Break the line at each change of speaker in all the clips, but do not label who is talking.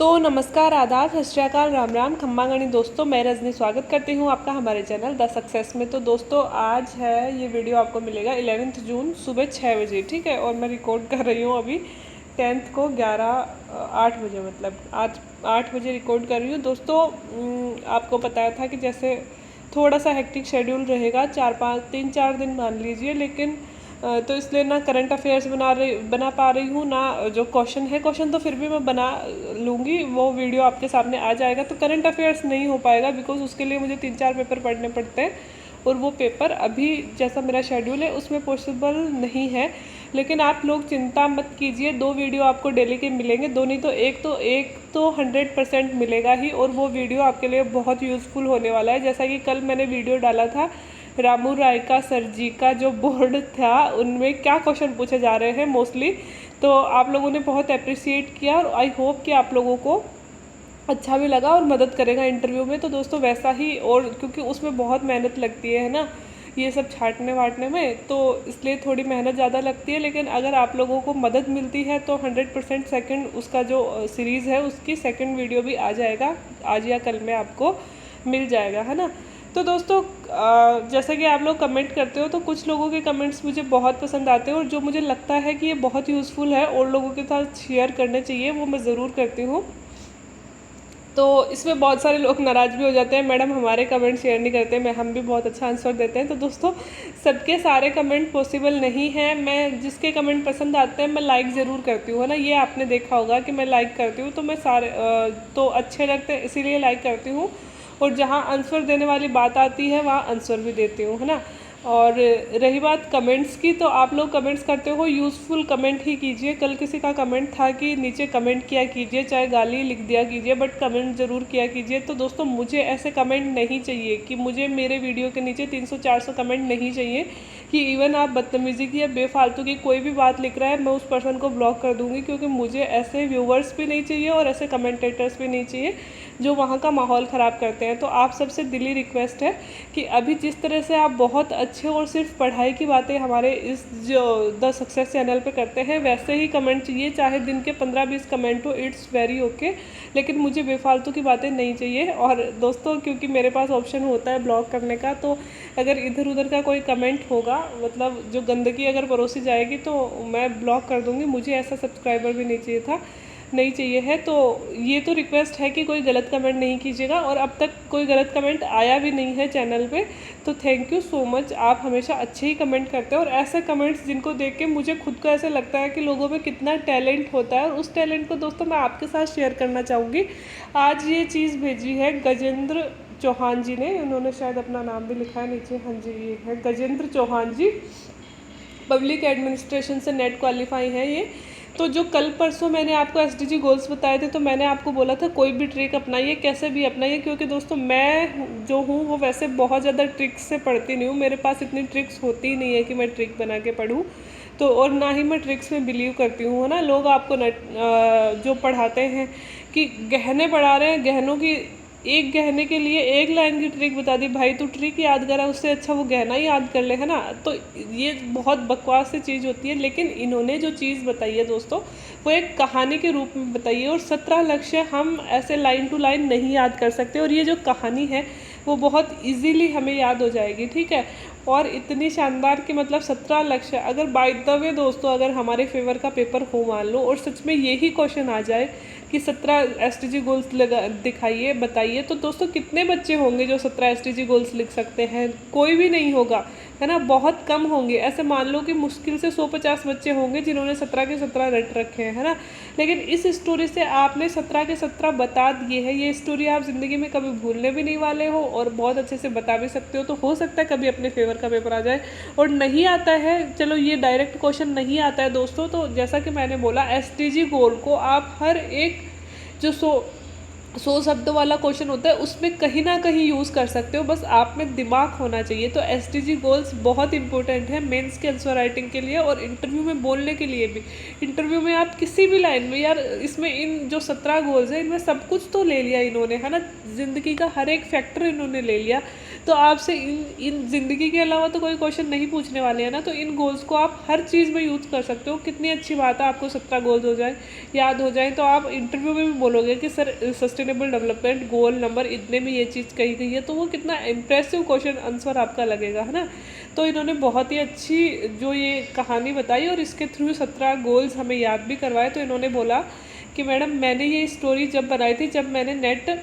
तो नमस्कार, आदाब, सत श्री अकाल, राम राम, खम्मा गणी दोस्तों। मैं रजनी स्वागत करती हूँ आपका हमारे चैनल द सक्सेस में। तो दोस्तों आज है ये वीडियो आपको मिलेगा 11 जून सुबह 6 बजे, ठीक है। और मैं रिकॉर्ड कर रही हूँ अभी 10 को 8 बजे, मतलब आज 8 बजे रिकॉर्ड कर रही हूँ दोस्तों। आपको बताया था कि जैसे थोड़ा सा हेक्टिक शेड्यूल रहेगा, 3-4 दिन मान लीजिए, लेकिन तो इसलिए ना करंट अफेयर्स बना पा रही हूँ, ना जो क्वेश्चन तो फिर भी मैं बना लूँगी, वो वीडियो आपके सामने आ जाएगा। तो करंट अफेयर्स नहीं हो पाएगा बिकॉज उसके लिए मुझे 3-4 पेपर पढ़ने पड़ते हैं और वो पेपर अभी जैसा मेरा शेड्यूल है उसमें पॉसिबल नहीं है। लेकिन आप लोग चिंता मत कीजिए, 2 वीडियो आपको डेली के मिलेंगे, दो नहीं तो एक तो 100% मिलेगा ही। और वो वीडियो आपके लिए बहुत यूज़फुल होने वाला है। जैसा कि कल मैंने वीडियो डाला था रामू राय का सर जी का जो बोर्ड था, उनमें क्या क्वेश्चन पूछे जा रहे हैं मोस्टली, तो आप लोगों ने बहुत अप्रिशिएट किया और आई होप कि आप लोगों को अच्छा भी लगा और मदद करेगा इंटरव्यू में। तो दोस्तों वैसा ही, और क्योंकि उसमें बहुत मेहनत लगती है ना ये सब छांटने वाटने में, तो इसलिए थोड़ी मेहनत ज़्यादा लगती है। लेकिन अगर आप लोगों को मदद मिलती है तो 100% सेकंड उसका जो सीरीज़ है उसकी सेकंड वीडियो भी आ जाएगा, आज या कल में आपको मिल जाएगा, है ना। तो दोस्तों जैसा कि आप लोग कमेंट करते हो, तो कुछ लोगों के कमेंट्स मुझे बहुत पसंद आते हैं और जो मुझे लगता है कि ये बहुत यूज़फुल है और लोगों के साथ शेयर करने चाहिए, वो मैं ज़रूर करती हूँ। तो इसमें बहुत सारे लोग नाराज़ भी हो जाते हैं, मैडम हमारे कमेंट शेयर नहीं करते, हम भी बहुत अच्छा आंसर देते हैं। तो दोस्तों सबके सारे कमेंट पॉसिबल नहीं है, मैं जिसके कमेंट पसंद आते हैं मैं लाइक ज़रूर करती हूँ, है ना। ये आपने देखा होगा कि मैं लाइक करती हूँ, तो मैं सारे तो अच्छे लगते हैं इसीलिए लाइक करती हूँ। और जहाँ आंसर देने वाली बात आती है वहाँ आंसर भी देती हूँ, है ना। और रही बात कमेंट्स की, तो आप लोग कमेंट्स करते हो, यूज़फुल कमेंट ही कीजिए। कल किसी का कमेंट था कि नीचे कमेंट किया कीजिए, चाहे गाली लिख दिया कीजिए, बट कमेंट ज़रूर किया कीजिए। तो दोस्तों मुझे ऐसे कमेंट नहीं चाहिए कि मुझे मेरे वीडियो के नीचे 300-400 कमेंट नहीं चाहिए कि इवन आप बदतमीज़ी की या बेफालतू की कोई भी बात लिख रहा है मैं उस पर्सन को ब्लॉक कर दूँगी, क्योंकि मुझे ऐसे व्यूवर्स भी नहीं चाहिए और ऐसे कमेंटेटर्स भी नहीं चाहिए जो वहाँ का माहौल ख़राब करते हैं। तो आप सबसे दिली रिक्वेस्ट है कि अभी जिस तरह से आप बहुत अच्छे और सिर्फ पढ़ाई की बातें हमारे इस जो द सक्सेस चैनल पे करते हैं, वैसे ही कमेंट चाहिए, चाहे दिन के 15-20 कमेंट हो, इट्स वेरी ओके। लेकिन मुझे बेफालतू की बातें नहीं चाहिए। और दोस्तों क्योंकि मेरे पास ऑप्शन होता है ब्लॉक करने का, तो अगर इधर उधर का कोई कमेंट होगा, मतलब जो गंदगी अगर परोसी जाएगी, तो मैं ब्लॉक कर दूँगी। मुझे ऐसा सब्सक्राइबर भी नहीं चाहिए है। तो ये तो रिक्वेस्ट है कि कोई गलत कमेंट नहीं कीजिएगा, और अब तक कोई गलत कमेंट आया भी नहीं है चैनल पे। तो थैंक यू सो मच, आप हमेशा अच्छे ही कमेंट करते हैं और ऐसे कमेंट्स जिनको देख के मुझे खुद को ऐसे लगता है कि लोगों में कितना टैलेंट होता है, और उस टैलेंट को दोस्तों मैं आपके साथ शेयर करना चाहूँगी। आज ये चीज़ भेजी है गजेंद्र चौहान जी ने, उन्होंने शायद अपना नाम भी लिखा है नीचे, हाँ जी ये है गजेंद्र चौहान जी, पब्लिक एडमिनिस्ट्रेशन से नेट क्वालिफाई है ये। तो जो कल परसों मैंने आपको एसडीजी गोल्स बताए थे, तो मैंने आपको बोला था कोई भी ट्रिक अपनाइए, कैसे भी अपनाइए, क्योंकि दोस्तों मैं जो हूँ वो वैसे बहुत ज़्यादा ट्रिक्स से पढ़ती नहीं हूँ, मेरे पास इतनी ट्रिक्स होती ही नहीं है कि मैं ट्रिक बना के पढ़ूँ। तो और ना ही मैं ट्रिक्स में बिलीव करती हूँ, है ना। लोग आपको जो पढ़ाते हैं कि गहने पढ़ा रहे हैं, गहनों की एक गहने के लिए एक लाइन की ट्रिक बता दी, भाई तू ट्रिक याद करा, उससे अच्छा वो गहना ही याद कर ले, है ना। तो ये बहुत बकवास सी चीज़ होती है। लेकिन इन्होंने जो चीज़ बताई है दोस्तों, वो एक कहानी के रूप में बताई है, और 17 लक्ष्य हम ऐसे लाइन टू लाइन नहीं याद कर सकते, और ये जो कहानी है वो बहुत इजीली हमें याद हो जाएगी, ठीक है। और इतनी शानदार कि मतलब 17 लक्ष्य, अगर बाय द वे दोस्तों अगर हमारे फेवर का पेपर हो मान लो और सच में यही क्वेश्चन आ जाए कि 17 एसटीजी गोल्स दिखाइए बताइए, तो दोस्तों कितने बच्चे होंगे जो 17 एसटीजी गोल्स लिख सकते हैं? कोई भी नहीं होगा, है ना, बहुत कम होंगे। ऐसे मान लो कि मुश्किल से 150 बच्चे होंगे जिन्होंने 17 के 17 रट रखे हैं, है ना। लेकिन इस स्टोरी से आपने 17 के 17 बता दिए हैं। ये स्टोरी आप ज़िंदगी में कभी भूलने भी नहीं वाले हो और बहुत अच्छे से बता भी सकते हो। तो हो सकता है कभी अपने फेवर का पेपर आ जाए। और नहीं आता है, चलो ये डायरेक्ट क्वेश्चन नहीं आता है दोस्तों, तो जैसा कि मैंने बोला एसटीजी गोल को आप हर एक जो 100 शब्दों वाला क्वेश्चन होता है, उसमें कहीं ना कहीं यूज़ कर सकते हो, बस आप में दिमाग होना चाहिए। तो एसडीजी गोल्स बहुत इंपॉर्टेंट है मेंस के आंसर राइटिंग के लिए और इंटरव्यू में बोलने के लिए भी। इंटरव्यू में आप किसी भी लाइन में, यार इसमें इन जो 17 गोल्स हैं इनमें सब कुछ तो ले लिया इन्होंने, है ना, ज़िंदगी का हर एक फैक्टर इन्होंने ले लिया। तो आपसे इन ज़िंदगी के अलावा तो कोई क्वेश्चन नहीं पूछने वाले हैं ना, तो इन गोल्स को आप हर चीज़ में यूज़ कर सकते हो। कितनी अच्छी बात है आपको 17 गोल्स हो जाए, याद हो जाए, तो आप इंटरव्यू में भी बोलोगे कि sir sustainable development goal number इतने में ये चीज़ कही गई है, तो वो कितना इम्प्रेसिव क्वेश्चन आंसर आपका लगेगा, है ना। तो इन्होंने बहुत ही अच्छी जो ये कहानी बताई और इसके थ्रू 17 गोल्स हमें याद भी करवाए। तो इन्होंने बोला कि मैडम मैंने ये स्टोरी जब बनाई थी, जब मैंने नेट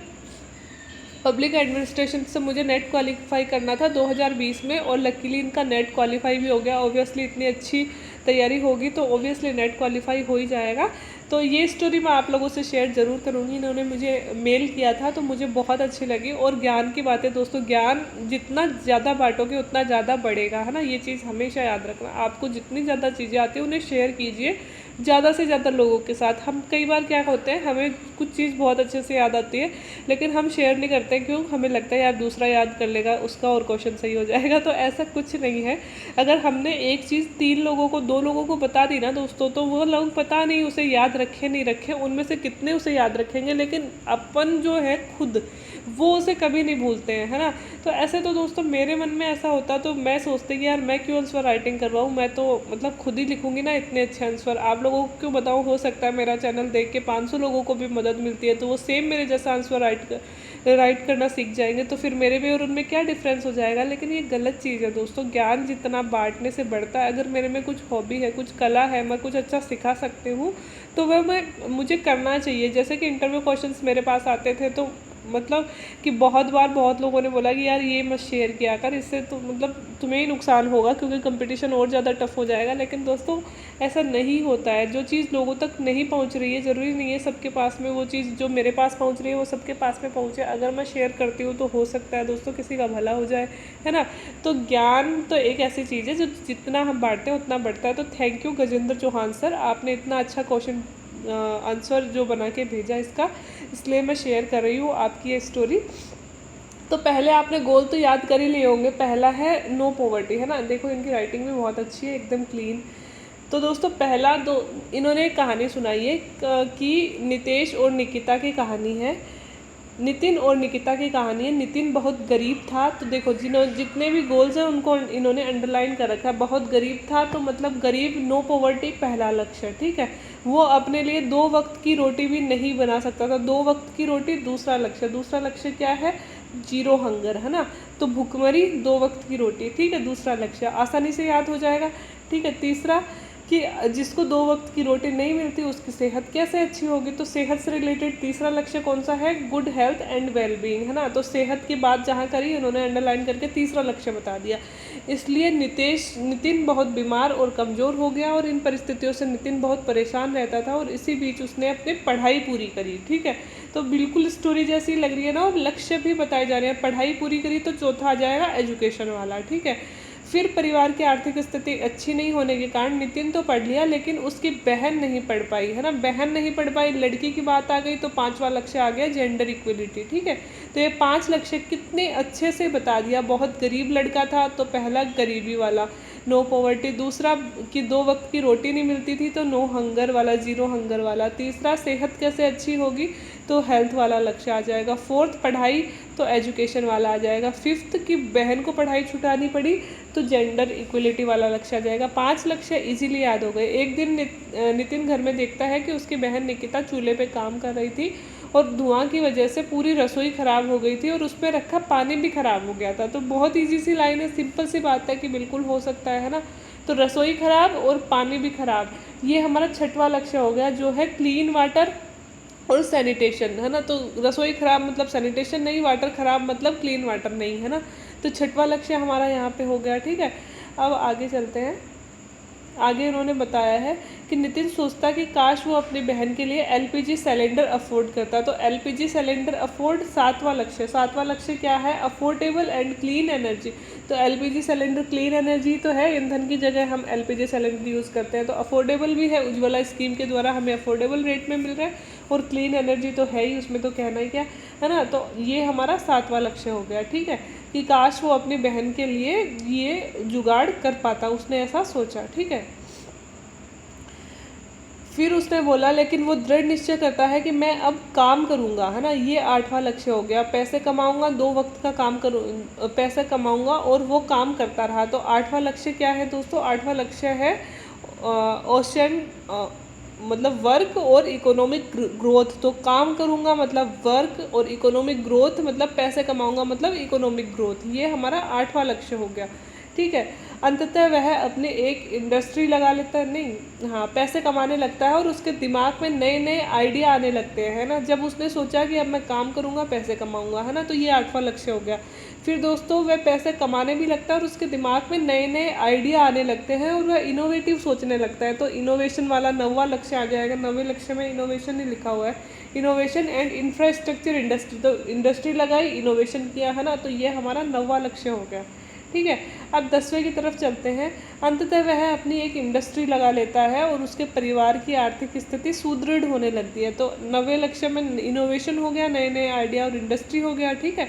पब्लिक एडमिनिस्ट्रेशन से मुझे नेट क्वालिफाई करना था 2020 में, और लकीली इनका नेट क्वालिफाई भी हो गया। ऑब्वियसली इतनी अच्छी तैयारी होगी तो ऑब्वियसली नेट क्वालिफाई हो ही जाएगा। तो ये स्टोरी मैं आप लोगों से शेयर ज़रूर करूँगी। इन्होंने मुझे मेल किया था तो मुझे बहुत अच्छी लगी। और ज्ञान की बातें दोस्तों, ज्ञान जितना ज़्यादा बांटोगे उतना ज़्यादा बढ़ेगा, है ना। ये चीज़ हमेशा याद रखना। आपको जितनी ज़्यादा चीज़ें आती हैं उन्हें शेयर कीजिए ज़्यादा से ज़्यादा लोगों के साथ। हम कई बार क्या होते हैं, हमें कुछ चीज़ बहुत अच्छे से याद आती है लेकिन हम शेयर नहीं करते हैं, क्यों, हमें लगता है यार दूसरा याद कर लेगा उसका और क्वेश्चन सही हो जाएगा। तो ऐसा कुछ नहीं है। अगर हमने एक चीज़ 3 लोगों को 2 लोगों को बता दी ना दोस्तों, तो वो लोग पता नहीं उसे याद रखे नहीं रखे, उनमें से कितने उसे याद रखेंगे, लेकिन अपन जो है खुद वो उसे कभी नहीं भूलते हैं, है ना। तो ऐसे तो दोस्तों मेरे मन में ऐसा होता तो मैं सोचती कि यार मैं क्यों आंसर राइटिंग करवाऊँ, मैं तो मतलब खुद ही लिखूंगी ना इतने अच्छे आंसर। आप लोगों को क्यों बताऊँ, हो सकता है मेरा चैनल देख के 500 लोगों को भी मदद मिलती है तो वो सेम मेरे जैसा आंसर राइट करना सीख जाएंगे, तो फिर मेरे में और उनमें क्या डिफरेंस हो जाएगा। लेकिन ये गलत चीज़ है दोस्तों। ज्ञान जितना बांटने से बढ़ता है। अगर मेरे में कुछ हॉबी है, कुछ कला है, मैं कुछ अच्छा सिखा सकती हूँ तो वह मुझे करना चाहिए। जैसे कि इंटरव्यू क्वेश्चंस मेरे पास आते थे तो मतलब कि बहुत बार बहुत लोगों ने बोला कि यार ये मत शेयर किया कर, इससे तो मतलब तुम्हें ही नुकसान होगा क्योंकि कंपटीशन और ज़्यादा टफ हो जाएगा। लेकिन दोस्तों ऐसा नहीं होता है। जो चीज़ लोगों तक नहीं पहुंच रही है, ज़रूरी नहीं है सबके पास में वो चीज़ जो मेरे पास पहुंच रही है वो सबके पास में पहुंचे। अगर मैं शेयर करती हूँ तो हो सकता है दोस्तों किसी का भला हो जाए, है ना। तो ज्ञान तो एक ऐसी चीज़ है जो जितना हम बांटते हैं उतना बढ़ता है। तो thank you Gajendra Chauhan sir, आपने इतना अच्छा क्वेश्चन आंसर जो बना के भेजा इसका, इसलिए मैं शेयर कर रही हूँ आपकी ये स्टोरी। तो पहले आपने गोल तो याद कर ही लिए होंगे। पहला है नो पॉवर्टी, है ना। देखो इनकी राइटिंग भी बहुत अच्छी है, एकदम क्लीन। तो दोस्तों पहला इन्होंने एक कहानी सुनाई है कि नितेश और निकिता की कहानी है, नितिन और निकिता की कहानी है। नितिन बहुत गरीब था। तो देखो जितने भी गोल्स हैं उनको इन्होंने अंडरलाइन कर रखा है। बहुत गरीब था तो मतलब गरीब, नो पॉवर्टी पहला लक्ष्य, ठीक है। वो अपने लिए 2 वक्त की रोटी भी नहीं बना सकता था। 2 वक्त की रोटी दूसरा लक्ष्य। दूसरा लक्ष्य क्या है, 0 हंगर, है ना। तो भुखमरी 2 वक्त की रोटी, ठीक है, दूसरा लक्ष्य आसानी से याद हो जाएगा, ठीक है। तीसरा कि जिसको 2 वक्त की रोटी नहीं मिलती उसकी सेहत कैसे अच्छी होगी। तो सेहत से रिलेटेड तीसरा लक्ष्य कौन सा है, good health and well being, है ना। तो सेहत की बात जहाँ करी उन्होंने अंडरलाइन करके तीसरा लक्ष्य बता दिया। इसलिए नितिन बहुत बीमार और कमज़ोर हो गया और इन परिस्थितियों से नितिन बहुत परेशान रहता था और इसी बीच उसने अपनी पढ़ाई पूरी करी, ठीक है। तो बिल्कुल स्टोरी जैसी लग रही है ना, और लक्ष्य भी बताए जा रहे हैं। पढ़ाई पूरी करी तो चौथा आ जाएगा एजुकेशन वाला, ठीक है। फिर परिवार की आर्थिक स्थिति अच्छी नहीं होने के कारण नितिन तो पढ़ लिया लेकिन उसकी बहन नहीं पढ़ पाई, है ना। बहन नहीं पढ़ पाई, लड़की की बात आ गई तो 5वां लक्ष्य आ गया जेंडर इक्वलिटी, ठीक है। तो ये 5 लक्ष्य कितने अच्छे से बता दिया। बहुत गरीब लड़का था तो पहला गरीबी वाला नो पॉवर्टी। दूसरा कि 2 वक्त की रोटी नहीं मिलती थी तो नो हंगर वाला, 0 हंगर वाला। तीसरा सेहत कैसे अच्छी होगी तो हेल्थ वाला लक्ष्य आ जाएगा। 4th पढ़ाई तो एजुकेशन वाला आ जाएगा। 5th की बहन को पढ़ाई छुटानी पड़ी तो जेंडर इक्वलिटी वाला लक्ष्य आ जाएगा। 5 लक्ष्य इजीली याद हो गए। एक दिन नितिन घर में देखता है कि उसकी बहन निकिता चूल्हे पे काम कर रही थी और धुआं की वजह से पूरी रसोई ख़राब हो गई थी और उसमें रखा पानी भी ख़राब हो गया था। तो बहुत ईजी सी लाइन है, सिंपल सी बात है कि बिल्कुल हो सकता है ना। तो रसोई ख़राब और पानी भी ख़राब, ये हमारा 6वां लक्ष्य हो गया जो है क्लीन वाटर और सैनिटेशन, है ना। तो रसोई ख़राब मतलब सैनिटेशन नहीं, वाटर ख़राब मतलब क्लीन वाटर नहीं, है ना। तो 6वां लक्ष्य हमारा यहाँ पे हो गया, ठीक है। अब आगे चलते हैं। आगे उन्होंने बताया है कि नितिन सोचता कि काश वो अपनी बहन के लिए एलपीजी सिलेंडर अफोर्ड करता। तो एलपीजी सिलेंडर अफोर्ड 7वां लक्ष्य। 7वां लक्ष्य क्या है, अफोर्डेबल एंड क्लीन एनर्जी। तो एलपीजी सिलेंडर क्लीन एनर्जी तो है, ईंधन की जगह हम एलपीजी सिलेंडर यूज़ करते हैं। तो अफोर्डेबल भी है, उज्ज्वला स्कीम के द्वारा हमें अफोर्डेबल रेट में मिल रहा है और क्लीन एनर्जी तो है ही, उसमें तो कहना ही क्या है ना। तो ये हमारा 7वां लक्ष्य हो गया, ठीक है, कि काश वो अपनी बहन के लिए ये जुगाड़ कर पाता, उसने ऐसा सोचा, ठीक है। फिर उसने बोला, लेकिन वो दृढ़ निश्चय करता है कि मैं अब काम करूँगा, है ना, ये 8वां लक्ष्य हो गया। पैसे कमाऊँगा, 2 वक्त का काम करूँ, पैसे कमाऊँगा, और वो काम करता रहा। तो 8वां लक्ष्य क्या है दोस्तों? 8वां लक्ष्य है ओशन, मतलब वर्क और इकोनॉमिक ग्रोथ। तो काम करूँगा मतलब वर्क, और इकोनॉमिक ग्रोथ मतलब पैसे कमाऊँगा मतलब इकोनॉमिक ग्रोथ। ये हमारा 8वां लक्ष्य हो गया, ठीक है। अंततः वह अपने एक इंडस्ट्री लगा लेता है, नहीं हाँ, पैसे कमाने लगता है, और उसके दिमाग में नए नए आइडिया आने लगते हैं ना। जब उसने सोचा कि अब मैं काम करूँगा, पैसे कमाऊँगा, है ना, तो ये 8वां लक्ष्य हो गया। फिर दोस्तों वह पैसे कमाने भी लगता है, और उसके दिमाग में नए नए आइडिया आने लगते हैं, और वह इनोवेटिव सोचने लगता है। तो इनोवेशन वाला 9वां लक्ष्य आ जाएगा। 9वें लक्ष्य में इनोवेशन ही लिखा हुआ है, इनोवेशन एंड इंफ्रास्ट्रक्चर इंडस्ट्री। तो इंडस्ट्री लगाई, इनोवेशन किया, है ना, तो ये हमारा 9वां लक्ष्य हो गया, ठीक है। अब 10वें की तरफ चलते हैं। अंततः वह अपनी एक इंडस्ट्री लगा लेता है, और उसके परिवार की आर्थिक स्थिति सुदृढ़ होने लगती है। तो 9वें लक्ष्य में इनोवेशन हो गया, नए नए आइडिया और इंडस्ट्री हो गया, ठीक है,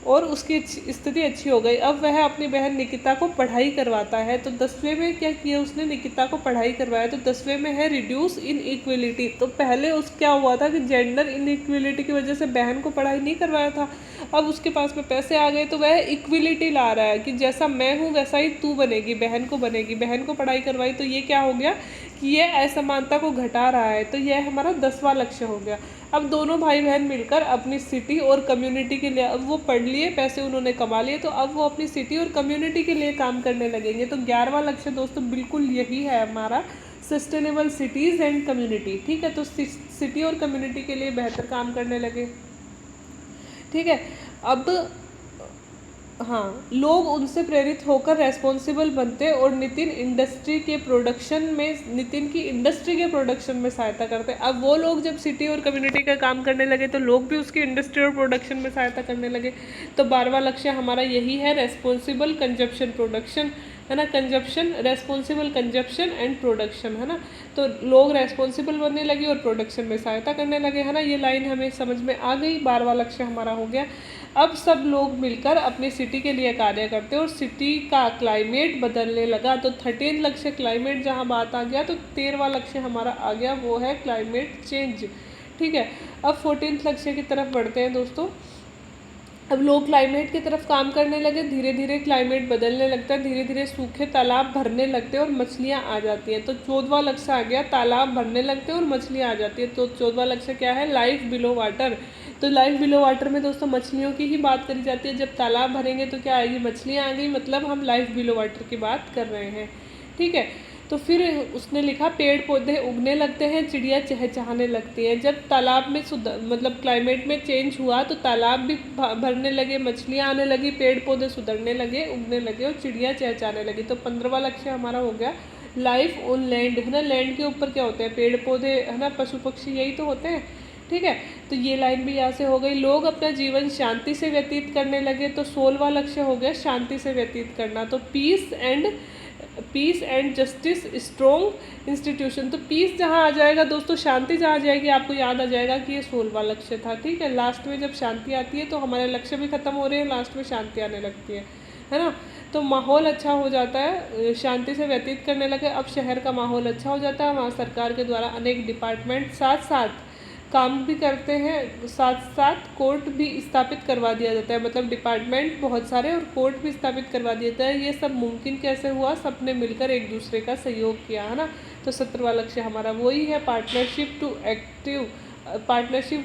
और उसकी स्थिति अच्छी हो गई। अब वह अपनी बहन निकिता को पढ़ाई करवाता है। तो 10वें में क्या किया उसने? निकिता को पढ़ाई करवाया। तो 10वें में है रिड्यूस इन इक्वलिटी। तो पहले उस क्या हुआ था कि जेंडर इन इक्वलिटी की वजह से बहन को पढ़ाई नहीं करवाया था। अब उसके पास में पैसे आ गए, तो वह इक्वलिटी ला रहा है कि जैसा मैं हूँ वैसा ही तू बनेगी, बहन को बनेगी। बहन को पढ़ाई करवाई, तो ये क्या हो गया कि ये असमानता को घटा रहा है। तो यह हमारा 10वां लक्ष्य हो गया। अब दोनों भाई बहन मिलकर अपनी सिटी और कम्युनिटी के लिए, अब वो पढ़ लिए, पैसे उन्होंने कमा लिए, तो अब वो अपनी सिटी और कम्युनिटी के लिए काम करने लगेंगे। तो 11वां लक्ष्य दोस्तों बिल्कुल यही है हमारा, सस्टेनेबल सिटीज़ एंड कम्युनिटी, ठीक है। तो सिटी और कम्युनिटी के लिए बेहतर काम करने लगे, ठीक है। अब हाँ, लोग उनसे प्रेरित होकर रेस्पॉन्सिबल बनते, और नितिन की इंडस्ट्री के प्रोडक्शन में सहायता करते। अब वो लोग जब सिटी और कम्युनिटी का काम करने लगे, तो लोग भी उसकी इंडस्ट्री और प्रोडक्शन में सहायता करने लगे। तो 12वां लक्ष्य हमारा यही है, रेस्पॉन्सिबल कंजप्शन प्रोडक्शन, है ना, consumption, responsible consumption and production, है ना। तो लोग रेस्पॉन्सिबल बनने लगे और प्रोडक्शन में सहायता करने लगे, है ना। ये लाइन हमें समझ में आ गई। 12वां लक्ष्य हमारा हो गया। अब सब लोग मिलकर अपनी सिटी के लिए कार्य करते हैं, और सिटी का क्लाइमेट बदलने लगा। तो 13 लक्ष्य क्लाइमेट जहाँ बात आ गया, तो 13वां लक्ष्य हमारा आ गया, वो है क्लाइमेट चेंज, ठीक है। अब 14th लक्ष्य की तरफ बढ़ते हैं दोस्तों। अब लोग क्लाइमेट की तरफ काम करने लगे, धीरे धीरे क्लाइमेट बदलने लगता है, धीरे धीरे सूखे तालाब भरने लगते हैं और मछलियाँ आ जाती हैं। तो 14वां लक्ष्य आ गया, तालाब भरने लगते हैं और मछलियाँ आ जाती है। तो 14वां लक्ष्य क्या है? Life below water. तो लाइफ बिलो वाटर में दोस्तों मछलियों की ही बात करी जाती है। जब तालाब भरेंगे तो क्या आएगी? मछलियाँ आ गई, मतलब हम लाइफ बिलो वाटर की बात कर रहे हैं, ठीक है। तो फिर उसने लिखा, पेड़ पौधे उगने लगते हैं, चिड़िया चहचहाने लगती हैं। जब तालाब में मतलब क्लाइमेट में चेंज हुआ, तो तालाब भी भरने लगे, मछलियाँ आने लगी, पेड़ पौधे सुधरने लगे, उगने लगे, और चिड़िया चहचहाने लगी। तो 15वां लक्ष्य हमारा हो गया, लाइफ ऑन लैंड, है ना। लैंड के ऊपर क्या होते हैं? पेड़ पौधे, है ना, पशु पक्षी, यही तो होते हैं, ठीक है। तो ये लाइन भी यहाँ से हो गई। लोग अपना जीवन शांति से व्यतीत करने लगे। तो 16वां लक्ष्य हो गया, शांति से व्यतीत करना। तो peace and justice strong institution. तो पीस जहाँ आ जाएगा दोस्तों, शांति जहाँ आ जाएगी, आपको याद आ जाएगा कि ये 16वां लक्ष्य था, ठीक है। लास्ट में जब शांति आती है तो हमारे लक्ष्य भी खत्म हो रहे हैं, लास्ट में शांति आने लगती है ना। तो माहौल अच्छा हो जाता है, शांति से व्यतीत करने लगे। अब शहर का माहौल अच्छा हो जाता है, वहाँ सरकार के द्वारा अनेक डिपार्टमेंट साथ साथ काम भी करते हैं, साथ साथ कोर्ट भी स्थापित करवा दिया जाता है। मतलब डिपार्टमेंट बहुत सारे और कोर्ट भी स्थापित करवा दिया जाता है। ये सब मुमकिन कैसे हुआ? सबने मिलकर एक दूसरे का सहयोग किया, है ना। तो 17वां लक्ष्य हमारा वही है, partnership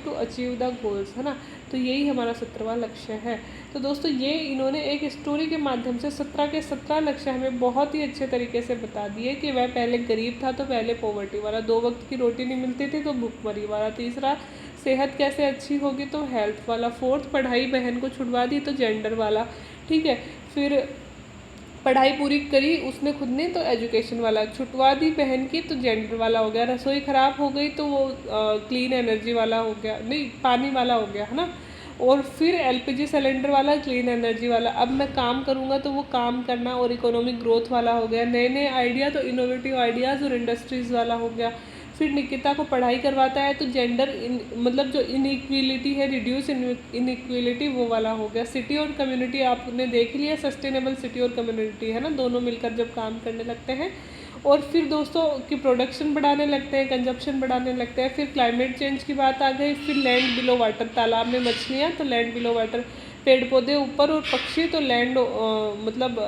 to achieve the goals, है ना। तो यही हमारा 17वां लक्ष्य है। तो दोस्तों ये इन्होंने एक स्टोरी के माध्यम से 17 के 17 लक्ष्य हमें बहुत ही अच्छे तरीके से बता दिए कि वह पहले गरीब था तो पहले पॉवर्टी वाला, 2 वक्त की रोटी नहीं मिलती थी तो भूखमरी वाला, तीसरा सेहत कैसे अच्छी होगी तो हेल्थ वाला, फोर्थ पढ़ाई बहन को छुड़वा दी तो जेंडर वाला, ठीक है। फिर पढ़ाई पूरी करी उसने खुद ने तो एजुकेशन वाला, छुटवा दी बहन की तो जेंडर वाला हो गया। रसोई ख़राब हो गई तो वो क्लीन एनर्जी वाला हो गया, नहीं पानी वाला हो गया, है ना। और फिर एलपीजी सिलेंडर वाला, क्लीन एनर्जी वाला। अब मैं काम करूँगा तो वो काम करना और इकोनॉमिक ग्रोथ वाला हो गया। नए नए आइडिया तो इनोवेटिव आइडियाज़ और इंडस्ट्रीज़ वाला हो गया। फिर निकिता को पढ़ाई करवाता है, तो जेंडर मतलब जो इनइक्वलिटी है, रिड्यूस इनइक्वलिटी वो वाला हो गया। सिटी और कम्युनिटी आपने देख लिया, सस्टेनेबल सिटी और कम्युनिटी है ना, दोनों मिलकर जब काम करने लगते हैं। और फिर दोस्तों की प्रोडक्शन बढ़ाने लगते हैं, कंजप्शन बढ़ाने लगते हैं। फिर क्लाइमेट चेंज की बात आ गई। फिर लैंड बिलो वाटर, तालाब में मछलियाँ तो लैंड बिलो वाटर, पेड़ पौधे ऊपर और पक्षी तो लैंड मतलब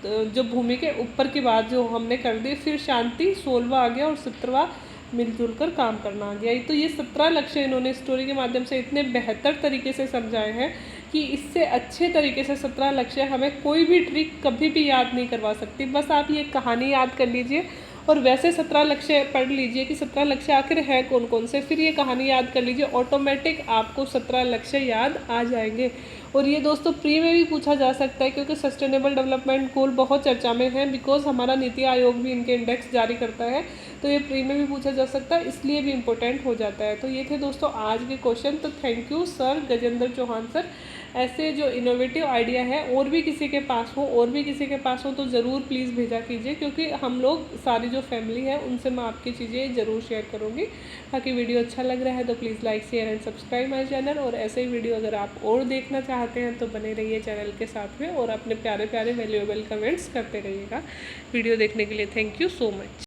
जो भूमि के ऊपर की बात जो हमने कर दी। फिर शांति 16वां आ गया और 17वां मिलजुल कर काम करना आ गया। तो ये 17 लक्ष्य इन्होंने स्टोरी के माध्यम से इतने बेहतर तरीके से समझाए हैं कि इससे अच्छे तरीके से 17 लक्ष्य हमें कोई भी ट्रिक कभी भी याद नहीं करवा सकती। बस आप ये कहानी याद कर लीजिए और वैसे 17 लक्ष्य पढ़ लीजिए कि 17 लक्ष्य आखिर है कौन कौन से, फिर ये कहानी याद कर लीजिए, ऑटोमेटिक आपको 17 लक्ष्य याद आ जाएंगे। और ये दोस्तों प्री में भी पूछा जा सकता है, क्योंकि सस्टेनेबल डेवलपमेंट गोल बहुत चर्चा में है, बिकॉज हमारा नीति आयोग भी इनके इंडेक्स जारी करता है, तो ये प्री में भी पूछा जा सकता है, इसलिए भी इम्पोर्टेंट हो जाता है। तो ये थे दोस्तों आज के क्वेश्चन। तो thank you sir Gajendra Chauhan sir. ऐसे जो इनोवेटिव आइडिया है और भी किसी के पास हो तो ज़रूर प्लीज़ भेजा कीजिए, क्योंकि हम लोग सारी जो फैमिली है उनसे मैं आपकी चीज़ें ज़रूर शेयर करूँगी। बाकी वीडियो अच्छा लग रहा है तो please like share and subscribe my channel. और ऐसे ही वीडियो अगर आप और देखना चाहते हैं तो बने रहिए चैनल के साथ में और अपने प्यारे प्यारे वैल्यूएबल कमेंट्स करते रहिएगा। वीडियो देखने के लिए थैंक यू सो मच।